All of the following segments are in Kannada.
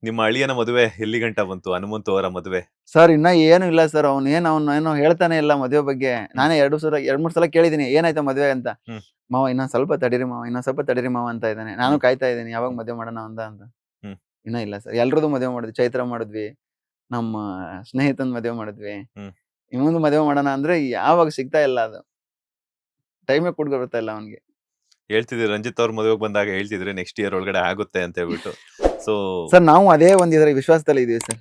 ನಿಮ್ಮ ಅಳಿಯನ ಮದುವೆ ಎಲ್ಲಿ ಗಂಟ ಬಂತು? ಹನುಮಂತು ಅವರ ಮದುವೆ. ಸರ್ ಇನ್ನ ಏನು ಇಲ್ಲ ಸರ್. ಅವ್ನು ಹೇಳ್ತಾನೆ ಇಲ್ಲ ಮದುವೆ ಬಗ್ಗೆ. ನಾನೇ 2-3 ಸಲ ಕೇಳಿದೀನಿ ಏನಾಯ್ತಾ ಮದುವೆ ಅಂತ. ಹ್ಮ್. ಮಾವ ಇನ್ನೊಂದ್ ಸ್ವಲ್ಪ ತಡೀರಿ ಮಾವ ಅಂತ ಇದ್ದಾನೆ. ನಾನು ಕಾಯ್ತಾ ಇದ್ದೀನಿ ಯಾವಾಗ ಮದುವೆ ಮಾಡೋಣ ಅಂತ. ಹ್ಮ್. ಇನ್ನ ಇಲ್ಲ ಸರ್. ಎಲ್ರದ್ದು ಮದುವೆ ಮಾಡಿದ್ವಿ. ಚೈತ್ರ ಮಾಡಿದ್ವಿ, ನಮ್ಮ ಸ್ನೇಹಿತನ್ ಮದುವೆ ಮಾಡಿದ್ವಿ. ಇನ್ನೊಂದು ಮದುವೆ ಮಾಡೋಣ ಅಂದ್ರೆ ಯಾವಾಗ ಸಿಗ್ತಾ ಇಲ್ಲ ಅದು. ಟೈಮೇ ಕೂಡ್ ಬರ್ತಾ ಇಲ್ಲ ಅವನ್ಗೆ. ಹೇಳ್ತಿದ್ರಿ ರಂಜಿತ್ ಅವ್ರ ಮದುವೆಗೆ ಬಂದಾಗ ಹೇಳ್ತಿದ್ರಿ ನೆಕ್ಸ್ಟ್ ಇಯರ್ ಒಳಗಡೆ ಆಗುತ್ತೆ ಅಂತ ಹೇಳ್ಬಿಟ್ಟು. ಸೊ ಸರ್ ನಾವು ಅದೇ ಒಂದ್ ಇದ್ರ ವಿಶ್ವಾಸದಲ್ಲಿ ಇದೀವಿ ಸರ್.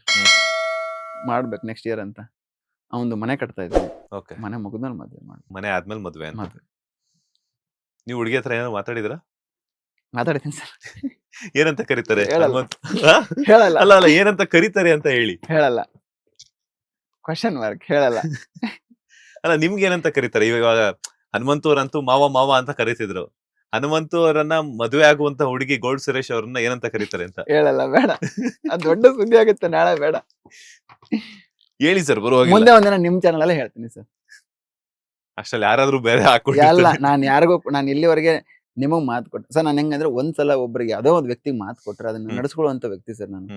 ಮಾಡ್ಬೇಕು ನೆಕ್ಸ್ಟ್ ಇಯರ್ ಅಂತ. ಅವನು ಮನೆ ಕಟ್ತಾ ಇದ್ವಿ. ಓಕೆ. ಮನೆ ಮುಗಿದ್ಮೇಲೆ ಮದುವೆ ಮಾಡಿ. ಮನೆ ಆದ್ಮೇಲೆ ಮದುವೆ ಅಂತ. ಮದುವೆ ನೀವು ಹುಡುಗಿ ಹತ್ರ ಏನೋ ಮಾತಾಡಿದ್ರಾ? ಮಾತಾಡ್ತೀನಿ ಸರ್. ಏನಂತ ಕರೀತಾರೆ? ಹೇಳಲ್ಲ. ಹನುಮಂತ್ ಹೇಳಲ್ಲ ಅಲ್ಲ ಏನಂತ ಕರೀತಾರೆ ಅಂತ ಹೇಳಿ. ಹೇಳಲ್ಲ. ಕ್ವಶನ್ ಮಾರ್ಕ್ ಹೇಳಲ್ಲ. ಅಲ್ಲ ನಿಮ್ಗೆ ಏನಂತ ಕರೀತಾರೆ? ಇವಾಗ ಹನುಮಂತು ಅವರಂತೂ ಮಾವ ಅಂತ ಕರೀತಿದ್ರು. ಹನುಮಂತು ಅವರನ್ನ ಮದುವೆ ಆಗುವಂತ ಹುಡುಗಿ ಗೋಲ್ಡ್ ಸುರೇಶ್ ಅವ್ರನ್ನ ಏನಂತ ಕರೀತಾರೆ ಅಂತ ಹೇಳಲ್ಲ, ಬೇಡ. ಅದು ದೊಡ್ಡ ಸುದ್ದಿ ಆಗುತ್ತೆ ನಾಳೆ, ಬೇಡ. ಹೇಳಿ ಸರ್, ಬರುವಾಗಿಲ್ಲ. ಮುಂದೆ ಒಂದಿನ ನಿಮ್ ಚಾನಲ್ ಅಲ್ಲೇ ಹೇಳ್ತೀನಿ ಸರ್. ಅಷ್ಟ್ರಲ್ಲಿ ಯಾರಾದ್ರೂ ಬೇರೆ ಎಲ್ಲ ಹಾಕೊಂಡು ನಾನು ಇಲ್ಲಿವರೆಗೆ ನಿಮಗ್ ಮಾತು ಕೊಟ್ಟೆ ಸರ್. ನಾನು ಹೆಂಗಂದ್ರೆ ಒಂದ್ಸಲ ಒಬ್ಬರಿಗೆ ಯಾವ್ದೋ ಒಂದು ವ್ಯಕ್ತಿಗೆ ಮಾತು ಕೊಟ್ರೆ ಅದನ್ನ ನಡೆಸ್ಕೊಳ್ಳುವಂತ ವ್ಯಕ್ತಿ ಸರ್ ನಾನು.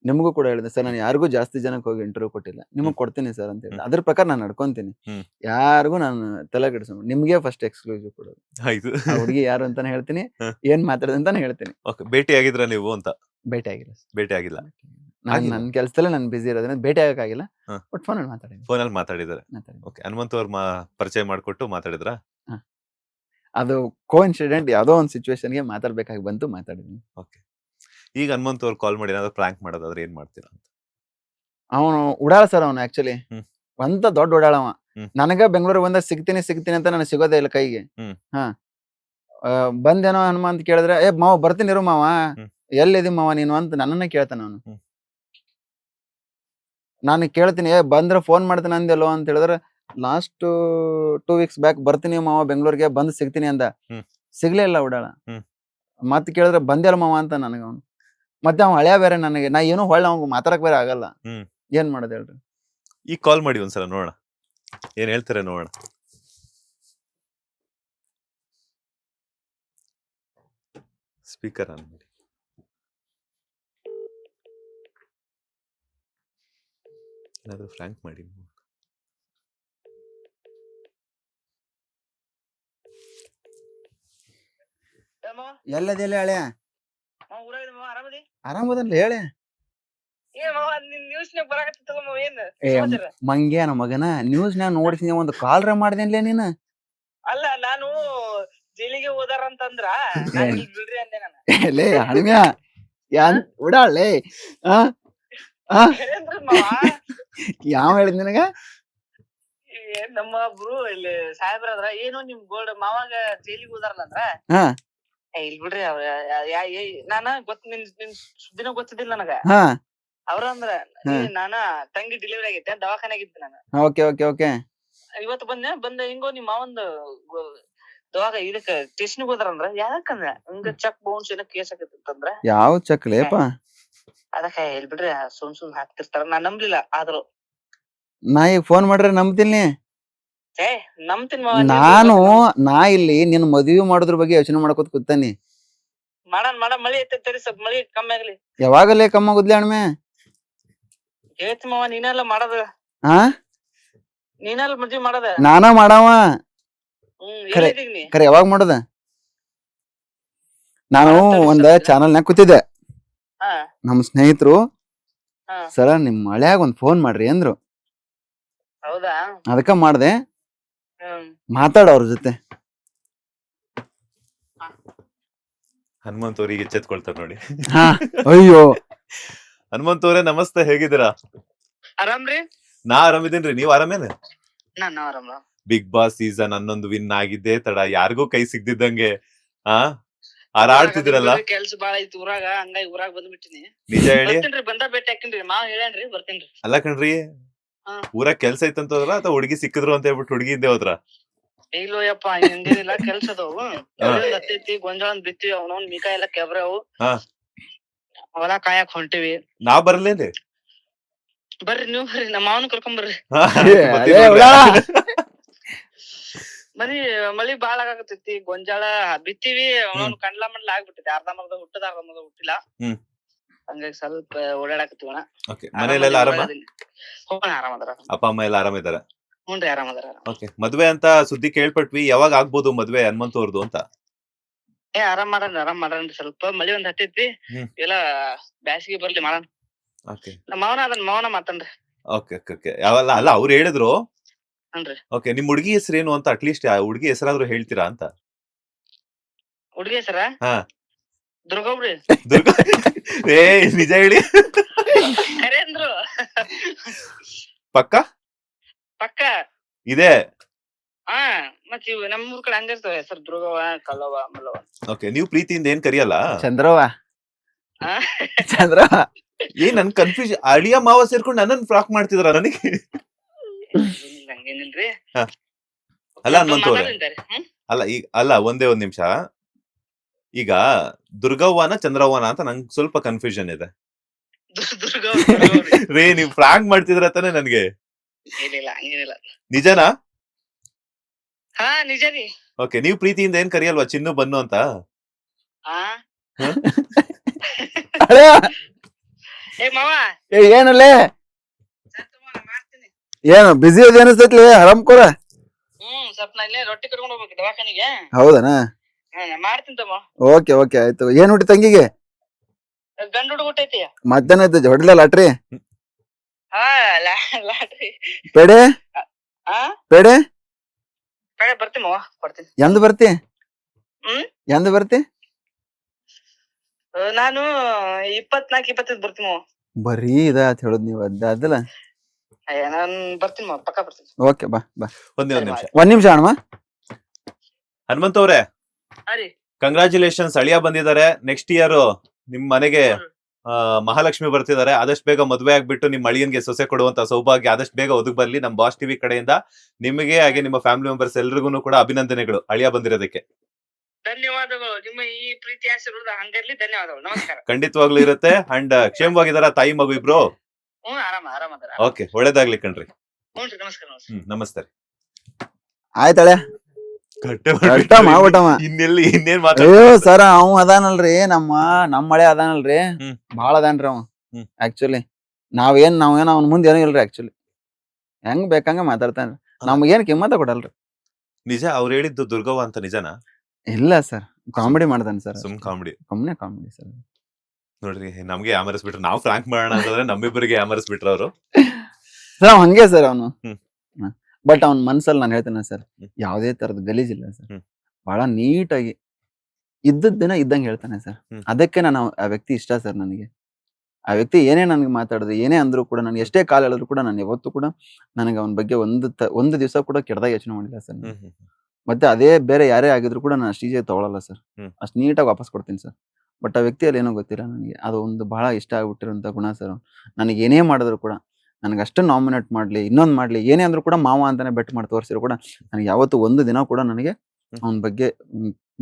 ನಿಮಗೂ ಕೂಡ ಹೇಳಿದೆ ಸರ್, ನಾನು ಯಾರಿಗೂ ಜಾಸ್ತಿ ಜನಕ್ಕೆ ಹೋಗಿ ಇಂಟರ್ವ್ಯೂ ಕೊಟ್ಟಿಲ್ಲ. ನಿಮಗ್ ಕೊಡ್ತೀನಿ ಸರ್ ಅಂತ ಹೇಳಿ ಅದ್ರ ಪ್ರಕಾರ ನಾನು ನಡ್ಕೊಂತೀನಿ. ಯಾರಿಗೂ ನಾನು ತಲೆ ಕೆಡಿಸ್ಕೊಂಡು ನಿಮ್ಗೆ ಫಸ್ಟ್ ಎಕ್ಸ್ಕ್ಲೂಸಿವ್ ಕೊಡೋದು. ಆಯ್ತು. ಆ ಹುಡುಗಿ ಯಾರು ಅಂತಾನೆ ಹೇಳ್ತೀನಿ, ಏನ್ ಮಾತಾಡೋದಂತಾನೆ ಹೇಳ್ತೀನಿ. ಭೇಟಿ ಆಗಿದ್ರ ನೀವು ಅಂತ? ಭೇಟಿ ಆಗಿಲ್ಲ ಸರ್. ಭೇಟಿ ಆಗಿಲ್ಲ. ನನ್ನ ಕೆಲಸದಲ್ಲೇ ನಾನು ಬಿಸಿ ಇರೋದ್ರಿಂದ ಭೇಟಿ ಆಗಕ್ಕಾಗಿಲ್ಲ. ಬಟ್ ಫೋನಲ್ಲಿ ಮಾತಾಡಿದ್ದೀನಿ. ಫೋನಲ್ಲಿ ಮಾತಾಡಿದ್ದಾರೆ. ಓಕೆ. ಹನುಮಂತು ಅವ್ರ ಪರಿಚಯ ಮಾಡ್ಕೊಟ್ಟು ಮಾತಾಡಿದ್ರಾ? ಅದು ಕೋಇನ್ಸಿಡೆಂಟ್, ಯಾವ್ದೋ ಒಂದು ಸಿಚುವೇಶನ್ಗೆ ಮಾತಾಡ್ಬೇಕಾಗಿ ಬಂತು, ಮಾತಾಡಿದ್ದೀನಿ. ಓಕೆ. ಈಗ ಹನುಮಂತು ಅವ್ರು ಕಾಲ್ ಮಾಡಿ ಏನಾದ್ರು ಪ್ರಾಂಕ್ ಮಾಡೋದಾದ್ರೆ ಏನ್ ಮಾಡ್ತೀರಾ ಅಂತ? ಅವನು ಉಡಾಳ ಸರ್. ಅವನು ಆಕ್ಚುಲಿ ಅಂತ ದೊಡ್ಡ ಉಡಾಳವ. ನನಗ ಬೆಂಗಳೂರಿಗೆ ಬಂದಾಗ ಸಿಗ್ತೀನಿ ಅಂತ ನನಗೆ ಸಿಗೋದೇ ಇಲ್ಲ ಕೈಗೆ. ಬಂದೇನೋ ಹನುಮಂತ್ ಕೇಳಿದ್ರೆ, ಮಾವ ಬರ್ತೀನಿ ಇರು ಮಾವ, ಎಲ್ಲಿದಿ ಮಾವ ನೀನು ಅಂತ ನನ್ನನ್ನ ಕೇಳ್ತಾನ ಅವನು. ನಾನು ಕೇಳ್ತೀನಿ, ಬಂದ್ರೆ ಫೋನ್ ಮಾಡ್ತೀನಿ ಅಂದೆಲ್ಲೋ ಅಂತ ಹೇಳಿದ್ರೆ, ಲಾಸ್ಟ್ 2 ವೀಕ್ಸ್ ಬ್ಯಾಕ್ ಬರ್ತೀನಿ ಮಾವ ಬೆಂಗಳೂರಿಗೆ, ಬಂದು ಸಿಗ್ತೀನಿ ಅಂದ. ಸಿಗ್ಲೇ ಇಲ್ಲ ಉಡಾಳ. ಮತ್ ಕೇಳಿದ್ರೆ ಬಂದೆಲ್ಲ ಮಾವ ಅಂತ ನನಗ ಅವನು. ಮತ್ತೆ ಅವ ಹಳೆಯ ಬೇರೆ ನನಗೆ, ನಾ ಏನೋ ಹೊಳ್ಳ ಅವ್ ಮಾತಾಡಕ್ ಬೇರೆ ಆಗಲ್ಲ. ಏನ್ ಮಾಡೋದು ಹೇಳ್ರಿ? ಈಗ ಕಾಲ್ ಮಾಡಿ ಒಂದ್ಸಲ ನೋಡೋಣ ಏನ್ ಹೇಳ್ತಾರೆ, ನೋಡೋಣ. ಸ್ಪೀಕರ್ ಆನ್ ಮಾಡಿ. ಏನಾದ್ರು ಫ್ರಾಂಕ್ ಮಾಡಿ. ಎಲ್ಲದೆಲ್ಲ ಹಳೆ ಆರಾಮದಲ್ಲಿ ಹೇಳಿ. ಮಂಗ್ಯಾನ ಮಗನ ನ್ಯೂಸ್ನ್ಯಾಗ ನೋಡ್ತೀನಿ, ಒಂದು ಕಾಲ್ರ ಮಾಡ್ದೇನ್ಲೇ ನೀನು? ಅಲ್ಲ, ನಾನು ಜೈಲಿಗೆ ಹೋದಾರಂತಂದ್ರ ಲೇ ಹಣಿಮ್ಯಾ ಯಾನ್ ಉಡಾಳೆ. ಯಾವ ಹೇಳಿದ್ ನಿನಗ? ನಮ್ಮ ಒಬ್ರು ಇಲ್ಲಿ ಸಾಹೇಬ್ರದ್ರ ಏನು ನಿಮ್ ಗೋಲ್ಡ್ ಮಾವಾಗ ಜೈಲಿಗೆ ಹೋದಾರಲ್ಲ ಇಲ್ ಬಿಡ್ರಿ ಅವ್ರ ನಾನ ನಿನ್ ಸುದ್ದಿನ ಗೊತ್ತಿದ್ದಿಲ್ಲ ನನಗ. ಅವ್ರ ಅಂದ್ರ ನಾನ ತಂಗಿ ಡೆಲಿವರಿ ಆಗೈತೆ, ದವಾಖಾನೆಗೆ ಇದ್ದೆ ನಾನು. ಇವತ್ತು ಬಂದ ಹಿಂಗೋ ನಿಮ್ ಮಾವಂದ ಇದಕ್ಕ ಸ್ಟೇಷನ್ಗೆ ಹೋದಾರಂದ್ರ. ಯಾಕಂದ್ರ ಹಂಗ ಚೆಕ್ ಬೌನ್ಸ್ ಏನೋ ಕೇಸ್ ಆಗತ್ತಂದ್ರ. ಯಾವ ಚೆಕ್ ಲೇಪ? ಅದಕ್ಕ ಇಲ್ ಬಿಡ್ರಿ ಸುಮ್ ಹಾಕ್ತಿರ್ತಾರ. ನಾನ್ ನಂಬ್ಲಿಲ್ಲ. ಆದ್ರೂ ನಾ ಈಗ ಫೋನ್ ಮಾಡ್ರೆ ನಂಬ್ತೀನಿ. ನಂಬ್ತೀನಿ ನಾ ಇಲ್ಲಿ ನಿನ್ ಮದ್ವಿ ಮಾಡೋದ್ರ ಬಗ್ಗೆ ಯೋಚನೆ ಮಾಡ್ಕೊತ ಕೂತಾನಿ. ಮಾಡ ಮಳಿ ಐತರಿ, ಸ್ವಲ್ಪ ಮಳಿ ಕಮ್ಮಿ ಆಗ್ಲಿ. ಯಾವಾಗಲೇ ಕಮ್ಮ ಆಗುದ್ಲಿ ಅಣ್ಮೆ? ಹೇಳ್ತಿ ಮಾವ, ನೀನೆಲ್ಲ ಮಾಡದ. ನೀನೆಲ್ಲ ಮದ್ವಿ ಮಾಡದ. ನಾನ ಮಾಡವ. ಎಲ್ಲಿದೀನಿ? ಖರೆ ಯಾವಾಗ ಮಾಡೋದ? ನಾನು ಒಂದ ಚಾನಲ್ನಾಗ ಕೂತಿದ್ದೆ. ನಮ್ ಸ್ನೇಹಿತರು ಸರ ನಿಮ್ ಮಳ್ಯಾಗ ಒಂದ್ ಫೋನ್ ಮಾಡ್ರಿ ಅಂದ್ರು. ಹೌದಾ? ಅದಕ್ಕ ಮಾಡ್ದೆ. ಮಾತಾಡ ಅವ್ರ ಜೊತೆ. ಹನುಮಂತ್ ಅವ್ರಿಗೆ ಎಚ್ಚೆತ್ಕೊಳ್ತಾರೆ ನೋಡಿ. ಅಯ್ಯೋ ಹನುಮಂತ್ ಅವ್ರೆ ನಮಸ್ತೆ, ಹೇಗಿದ್ದೀರಾ? ಆರಾಮ್ರಿ? ನಾ ಆರಾಮಿದ್ದೀನ್ರಿ, ನೀವ್ ಆರಾಮೇನ? ನಾನು ಆರಾಮ. ಬಿಗ್ ಬಾಸ್ ಸೀಸನ್ 11 ವಿನ್ ಆಗಿದ್ದೆ ತಡ, ಯಾರಿಗೂ ಕೈ ಸಿಗ್ದಿದ್ದಂಗೆ ಹಾರಾಡ್ತಿದ್ರಲ್ಲ. ಕೆಲ್ಸ ಬಾಳ ಐತಿ ಊರಾಗ, ಹಂಗಾಗಿ ಊರಾಗ ಬಂದ್ಬಿಟ್ಟಿನಿ. ನಿಜ ಹೇಳಿ. ಬಂದ ಭೇಟಿ ಹಾಕಿನ್ರಿ, ಮಾವ ಹೇಳೇನ್ರಿ ಬರ್ತೇನ್ರಿ. ಅಲ್ಲ ಕಣ್ರಿ, ಊರಾಗ ಕೆಲ್ಸ ಐತಂತಂದ್ರ ಅಥವಾ ಹುಡುಗಿ ಸಿಕ್ಕಿದ್ರು ಅಂತ ಹೇಳ್ಬಿಟ್ಟು ಹುಡುಗಿ ಹಿಂದೆ ಹೋದ್ರ? ಇಲ್ಲೋ ಯಪ್ಪ, ಹಿಂಗೇನಿಲ್ಲ, ಕೆಲ್ಸ ಅದಾವು. ಹತ್ತೈತಿ, ಗೊಂಜಾಳ ಬಿತ್ತಿವಿ, ಅವನವ್ನ ಮಿಕಾ ಎಲ್ಲ ಕೆಬ್ರವು, ಹೊಲ ಕಾಯಕ್ ಹೊಂಟಿವಿ. ನಾವ್ ಬರ್ಲೇನ್ರಿ? ಬರ್ರಿ ನೀವು ಬರ್ರಿ, ನಮ್ಮ ಮಾವನ ಕರ್ಕೊಂಡ್ ಬರ್ರಿ. ಮಳಿ ಬಾಳ ಆಗತೈತಿ, ಗೊಂಜಾಳ ಬಿತ್ತಿವಿ, ಅವನವ್ನ ಕಂಡ್ಲ ಮಂಡ್ಲ ಆಗ್ಬಿಟ್ಟೈತಿ. ಅರ್ಧ ಮರ್ದ ಹುಟ್ಟದ, ಅರ್ಧ ಮರ್ದ ಹುಟ್ಟಿಲ್ಲ. ಹಂಗಾಗಿ ಸ್ವಲ್ಪ ಓಡಾಡಕತ್ತೀವಣ. ಓಕೆ, ಮನೇಲೆಲ್ಲ ಆರಾಮ? ಹೋಗೋಣ, ಆರಾಮದಾರ. ಅಪ್ಪ ಅಮ್ಮ ಎಲ್ಲ ಆರಾಮಿದಾರ? ಹ್ಞೂನ್ರಿ, ಆರಾಮದಾರ. ಓಕೆ, ಮದ್ವೆ ಅಂತ ಸುದ್ದಿ ಕೇಳ್ಪಟ್ವಿ, ಯಾವಾಗ ಆಗ್ಬೋದು ಮದ್ವೆ ಹನುಮಂತು ಅವ್ರದ್ದು ಅಂತ? ಆರಾಮ್ ಮಾಡನ್ರಿ. ಸ್ವಲ್ಪ ಮಳಿ ಒಂದ್ ಹತ್ತೈತಿ, ಎಲ್ಲ ಬ್ಯಾಸಿಗೆ ಬರ್ಲಿ ಮಾಡೋಣ. ಓಕೆ, ನಮ್ಮ ಮಾವನ ಮಾತನ್ರಿ. Okay okay okay. ಯಾವಲ್ಲ ಅಲ್ಲ, ಅವ್ರು ಹೇಳಿದ್ರು. ಹ್ಞೂನ್ರಿ. ಓಕೆ, ನಿಮ್ ಹುಡುಗಿ ಹೆಸರೇನು ಅಂತ ಅಟ್ಲೀಸ್ಟ್ ಆ ಹುಡುಗಿ ಹೆಸರಾದ್ರೂ ಹೇಳ್ತೀರಾ ಅಂತ. ಹುಡುಗಿ ಹೆಸರ ಹಾ, ದುರ್ಗವ್ರಿ. ದುರ್ಗಾ. ಏ ನಿಜ ಹೇಳಿ. ಖರೆ ಅಂದ್ರು. ಪಕ್ಕ ಪಕ್ಕ ಇದೆ. ಹಾ, ಮತ್ ಇವ್ ನಮ್ಮೂರ್ ಕಡೆ ಹಂಗಿರ್ತಾವ ಹೆಸರು, ದುರ್ಗವ್ವ, ಕಲ್ಲವ್ವ, ಮಲ್ಲವ್ವ. ಓಕೆ, ನೀವು ಪ್ರೀತಿಯಿಂದ ಏನ್ ಕರಿಯಲ್ಲ? ಚಂದ್ರವ್ವ. ಆ? ಚಂದ್ರವ್ವ. ನನ್ ಕನ್ಫ್ಯೂಸ್, ಅಳಿಯ ಮಾವ ಸೇರ್ಕೊಂಡು ನನ್ನನ್ ಫ್ರಾಕ್ ಮಾಡ್ತಿದ್ರ ನನಗೆ. ಹಂಗೇನಿಲ್ರಿ. ಅಲ್ಲ ಹನುಮಂತು ಅವ್ರೆ, ಮಾತಾಡ್ತಾರೆ. ಅಲ್ಲ ಈಗ ಅಲ್ಲ ಒಂದೇ ಒಂದ್ ನಿಮಿಷ. ಈಗ ದುರ್ಗವ್ವನ ಚಂದ್ರವ್ವನ ಅಂತ ನಂಗೆ ಸ್ವಲ್ಪ ಕನ್ಫ್ಯೂಷನ್ ಇದೆ. ದುರ್ಗವ್ರಿ. ರೇ, ನೀವ್ ಫ್ರಾಂಕ್ ಮಾಡ್ತಿದ್ರ ತಾನೆ ನನ್ಗೆ? ಏನಿಲ್ಲ, ಹಂಗೇನಿಲ್ಲ. ನಿಜನಾ? ಹಾ, ನಿಜ ರೀ. ಓಕೆ, ನೀವ್ ಪ್ರೀತಿಯಿಂದ ಏನ್ ಕರಿಯಲ್ವಾ ಚಿನ್ನು ಬನ್ನು ಅಂತ? ಆ? ಹ? ಅಳೆಯ, ಏ ಮಾವ, ಏನಲ್ಲೇ ಮಾಡ್ತೀನಿ. ಏನು ಬಿಸಿ ಅದ ಅನಿಸ್ತೈತ್ಲಿ ಆರಾಮ್ಕೋರ? ಸ್ವಲ್ಪ ನಾ ಇಲ್ಲೇ ರೊಟ್ಟಿ ಕಟ್ಕೊಂಡು ಹೋಗ್ಬೇಕು ದವಾಖಾನಿಗೆ. ಹೌದನಾ? ಮಾಡ್ತೀನಿ ತಮ್ಮ. ಓಕೆ ಓಕೆ, ಆಯ್ತು. ಏನ್ ಊಟ ತಂಗಿಗೆ? ಗಂಡು ಹುಡುಗ ಊಟ ಐತಿ. ಮಧ್ಯಾಹ್ನ ಐತೆ ಹೊಡ್ಲ ಲಾಟ್ರಿ? ಹಾ, ಲಾಟ್ರಿ. ಪೇಡೆ ಆ? ಪೇಡೆ ಬೇಡ, ಬರ್ತೀನಿ ಮಾವ, ಕೊಡ್ತೀನಿ. ಎಂದ್ ಬರ್ತಿ? ಹ್ಮ್? ಎಂದ್ ಬರ್ತಿ? ನಾನು 24-25 ಬರ್ತೀನಿ ಮಾವ. ಬರೀ ಇದ ಅಂತ ಹೇಳುದ್ ನೀವ್ ಅದಲ್ಲ. ನಾನ್ ಬರ್ತೀನಿ ಮಾವ, ಪಕ್ಕ ಬರ್ತೀನಿ. ಓಕೆ, ಬಾ ಬಾ. ಒಂದೇ ಒಂದ್ ನಿಮಿಷ. ಒಂದ್ ನಿಮಿಷ ಅಣ್ಣ. ಹನುಮಂತ ಅವ್ರೆ, ಹಾ ರೀ. ಕಂಗ್ರಾಚುಲೇಷನ್ಸ್, ಅಳಿಯ ಬಂದಿದ್ದಾರೆ. ನೆಕ್ಸ್ಟ್ ಇಯರ್ ನಿಮ್ ಮನೆಗೆ ಮಹಾಲಕ್ಷ್ಮಿ ಬರ್ತಿದ್ದಾರೆ. ಆದಷ್ಟು ಬೇಗ ಮದುವೆ ಆಗ್ಬಿಟ್ಟು ನಿಮ್ ಅಳಿಯನ್ಗೆ ಸೊಸೆ ಕೊಡುವಂತ ಸೌಭಾಗ್ಯ ಆದಷ್ಟು ಬೇಗ ಒದಗಿ ಬರ್ಲಿ. ನಮ್ ಬಾಸ್ ಟಿವಿ ಕಡೆಯಿಂದ ನಿಮಗೆ ಹಾಗೆ ನಿಮ್ಮ ಫ್ಯಾಮಿಲಿ ಮೆಂಬರ್ಸ್ ಎಲ್ರಿಗೂ ಕೂಡ ಅಭಿನಂದನೆಗಳು ಅಳಿಯ ಬಂದಿರೋದಕ್ಕೆ. ಧನ್ಯವಾದಗಳು. ನಿಮ್ಮ ಈ ಪ್ರೀತಿ ಆಶೀರ್ವಾದ ಹಂಗಿರ್ಲಿ. ಧನ್ಯವಾದಗಳು, ನಮಸ್ಕಾರ. ಖಂಡಿತವಾಗ್ಲೂ ಇರುತ್ತೆ. ಅಂಡ್ ಕ್ಷೇಮವಾಗಿದಾರ ತಾಯಿ ಮಗು ಇಬ್ರು? ಆರಾಮದಾರ. ಓಕೆ, ಒಳ್ಳೇದಾಗ್ಲಿ ಕಣ್ರಿ. ಹ್ಞೂನ್ರಿ, ನಮಸ್ಕಾರ. ನಮಸ್ತೆ. ಆಯ್ತಳೆ, ಇನ್ನೆಲ್ಲಿ ಇನ್ನೇನ್ ಅಯ್ಯೋ ಸರ್, ಅವ್ ಅದಾನಲ್ರಿ, ನಮ್ಮ ಮಳೆ ಅದಾನಲ್ರಿ, ಬಾಳ ಅದಾನ್ರಿ ಅವ. ಆಕ್ಚುಲಿ ನಾವೇನ್ ಅವ್ನ ಮುಂದೆ ಏನೂ ಇಲ್ರಿ. ಆಕ್ಚುಲಿ ಹೆಂಗ್ ಬೇಕಂಗ ಮಾತಾಡ್ತಾನ್ರಿ, ನಮ್ಗೇನ್ ಕಿಮ್ಮತ್ತ ಕೊಡಲ್ರಿ. ನಿಜ ಅವ್ರು ಹೇಳಿದ್ದು ದುರ್ಗವ್ವ ಅಂತ ನಿಜನಾ? ಇಲ್ಲ ಸರ್, ಕಾಮಿಡಿ ಮಾಡ್ತಾನೆ ಸರ್. ಸುಮ್ ಕಾಮಿಡಿ. ಸುಮ್ನೆ ಕಾಮಿಡಿ ಸರ್. ನೋಡ್ರಿ, ನಮ್ಗೆ ಯಾಮರಿಸ್ಬಿಟ್ರು. ನಾವು ಫ್ರಾಂಕ್ ಮಾಡೋಣ ಅಂತಂದ್ರೆ ನಮ್ಮಿಬ್ಬರಿಗೆ ಯಾಮರಿಸ್ಬಿಟ್ರು ಅವರು. ಸರ್ ಹಂಗೆ ಸರ್ ಅವನು. ಬಟ್ ಅವ್ನ ಮನ್ಸಲ್ಲಿ ನಾನು ಹೇಳ್ತೇನೆ ಸರ್, ಯಾವ್ದೇ ತರದ ಗಲೀಜಿಲ್ಲ ಸರ್. ಬಹಳ ನೀಟಾಗಿ ದಿನ ಇದ್ದಂಗೆ ಹೇಳ್ತಾನೆ ಸರ್. ಅದಕ್ಕೆ ನಾನು ಆ ವ್ಯಕ್ತಿ ಇಷ್ಟ ಸರ್ ನನಗೆ. ಆ ವ್ಯಕ್ತಿ ಏನೇ ನನಗೆ ಮಾತಾಡಿದ್ರೆ, ಏನೇ ಅಂದ್ರು ಕೂಡ, ನಾನು ಎಷ್ಟೇ ಕಾಲ ಹೇಳಿದ್ರು ಕೂಡ, ನಾನು ಯಾವತ್ತೂ ಕೂಡ ನನಗೆ ಅವನ ಬಗ್ಗೆ ಒಂದು ದಿವಸ ಕೂಡ ಕೆಟ್ಟದಾಗ ಯೋಚನೆ ಮಾಡಿಲ್ಲ ಸರ್. ಮತ್ತೆ ಅದೇ ಬೇರೆ ಯಾರೇ ಆಗಿದ್ರು ಕೂಡ ನಾನು ಅಷ್ಟು ಈಜಿಯಾಗಿ ತಗೊಳಲ್ಲ ಸರ್. ಅಷ್ಟು ನೀಟಾಗಿ ವಾಪಸ್ ಕೊಡ್ತೀನಿ ಸರ್. ಬಟ್ ಆ ವ್ಯಕ್ತಿಯಲ್ಲಿ ಏನೋ ಗೊತ್ತಿಲ್ಲ ನನಗೆ, ಅದು ಒಂದು ಬಹಳ ಇಷ್ಟ ಆಗ್ಬಿಟ್ಟಿರೋಂಥ ಗುಣ ಸರ್. ನನಗೆ ಏನೇ ಮಾಡಿದ್ರು ಕೂಡ, ನನಗೆ ಅಷ್ಟು ನಾಮಿನೇಟ್ ಮಾಡ್ಲಿ, ಇನ್ನೊಂದು ಮಾಡ್ಲಿ, ಏನೇ ಅಂದ್ರೂ ಕೂಡ ಮಾವ ಅಂತಾನೆ ಬೆಟ್ ಮಾಡಿ ತೋರಿಸಿದ್ರು ಕೂಡ, ನನಗೆ ಯಾವತ್ತು ಒಂದು ದಿನ ಕೂಡ ನನಗೆ ಅವನ ಬಗ್ಗೆ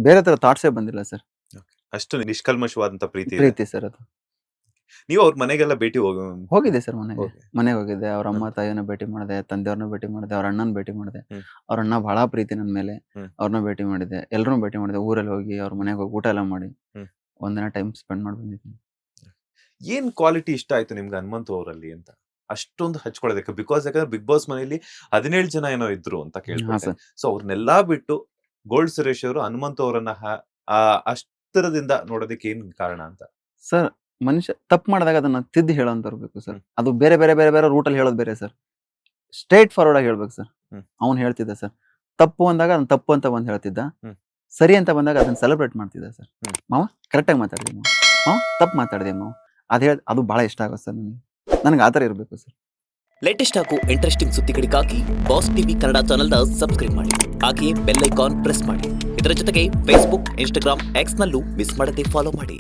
ಬೇರೆ ತರ ಥಾಟ್ಸೇ ಬಂದಿಲ್ಲ ಸರ್. ಅಷ್ಟು ನಿಷ್ಕಲ್ಮಶವಾದಂತ ಪ್ರೀತಿ ಸರ್ ಅದು. ನೀವು ಅವ್ರ ಮನೆಗೆಲ್ಲ ಭೇಟಿ ಹೋಗಿದ್ದೆ ಸರ್. ಮನೆಗೆ ಹೋಗಿದ್ದೆ. ಅವ್ರ ಅಮ್ಮ ತಾಯಿಯನ್ನ ಭೇಟಿ ಮಾಡಿದೆ, ತಂದೆಯವ್ರನ್ನ ಭೇಟಿ ಮಾಡಿದೆ, ಅವ್ರ ಅಣ್ಣನ ಭೇಟಿ ಮಾಡಿದೆ. ಅವ್ರ ಅಣ್ಣ ಬಹಳ ಪ್ರೀತಿ ನನ್ನ ಮೇಲೆ, ಅವ್ರನ್ನ ಭೇಟಿ ಮಾಡಿದೆ. ಎಲ್ಲರೂ ಭೇಟಿ ಮಾಡಿದೆ. ಊರಲ್ಲಿ ಹೋಗಿ ಅವ್ರ ಮನೆಗೆ ಹೋಗಿ ಊಟ ಎಲ್ಲ ಮಾಡಿ ಒಂದಿನ ಟೈಮ್ ಸ್ಪೆಂಡ್ ಮಾಡಿ ಬಂದಿದ್ದೀನಿ. ಏನ್ ಕ್ವಾಲಿಟಿ ಇಷ್ಟ ಆಯ್ತು ನಿಮ್ಗೆ ಹನುಮಂತು ಅವರಲ್ಲಿ ಅಂತ ಅಷ್ಟೊಂದು ಹಚ್ಕೊಳ್ಳೋದಕ್ಕೆ? ಯಾಕಂದ್ರೆ ಬಿಗ್ ಬಾಸ್ ಮನೆಯಲ್ಲಿ 17 ಜನ ಏನೋ ಇದ್ರು ಅಂತ ಕೇಳ್ತಾರೆ. ಸೊ ಅವ್ರನ್ನೆಲ್ಲಾ ಬಿಟ್ಟು ಗೋಲ್ಡ್ ಸುರೇಶ್ ಅವರು ಹನುಮಂತು ಅವರನ್ನ ಅಷ್ಟರದಿಂದ ನೋಡೋದಕ್ಕೆ ಏನ್ ಕಾರಣ ಅಂತ? ಸರ್, ಮನುಷ್ಯ ತಪ್ಪು ಮಾಡಿದಾಗ ಅದನ್ನ ತಿದ್ದಿ ಹೇಳೋಂತ ಇರ್ಬೇಕು ಸರ್. ಅದು ಬೇರೆ ಬೇರೆ ಬೇರೆ ಬೇರೆ ರೂಟಲ್ಲಿ ಹೇಳೋದು ಬೇರೆ ಸರ್. ಸ್ಟ್ರೇಟ್ ಫಾರ್ವರ್ಡ್ ಆಗಿ ಹೇಳ್ಬೇಕು ಸರ್. ಅವ್ನು ಹೇಳ್ತಿದ್ದ ಸರ್, ತಪ್ಪು ಅಂದಾಗ ಅದನ್ನ ತಪ್ಪು ಅಂತ ಬಂದು ಹೇಳ್ತಿದ್ದ, ಸರಿ ಅಂತ ಬಂದಾಗ ಅದನ್ನ ಸೆಲೆಬ್ರೇಟ್ ಮಾಡ್ತಿದ್ದ ಸರ್. ಮಾವ ಕರೆಕ್ಟಾಗಿ ಮಾತಾಡಿದೆ, ಮಾವ ತಪ್ಪು ಮಾತಾಡಿದೆ ಮಾವ, ಅದು ಬಹಳ ಇಷ್ಟ ಆಗುತ್ತೆ ಸರ್ ನನಗೆ ಆ ಥರ ಇರಬೇಕು ಸರ್. ಲೇಟೆಸ್ಟ್ ಹಾಗೂ ಇಂಟ್ರೆಸ್ಟಿಂಗ್ ಸುದ್ದಿಗಳಿಗಾಗಿ ಬಾಸ್ ಟಿವಿ ಕನ್ನಡ ಚಾನೆಲ್ನ ಸಬ್ಸ್ಕ್ರೈಬ್ ಮಾಡಿ, ಹಾಗೆಯೇ ಬೆಲ್ ಐಕಾನ್ ಪ್ರೆಸ್ ಮಾಡಿ. ಇದರ ಜೊತೆಗೆ ಫೇಸ್ಬುಕ್, ಇನ್ಸ್ಟಾಗ್ರಾಮ್, ಎಕ್ಸ್ ನಲ್ಲೂ ಮಿಸ್ ಮಾಡದೆ ಫಾಲೋ ಮಾಡಿ.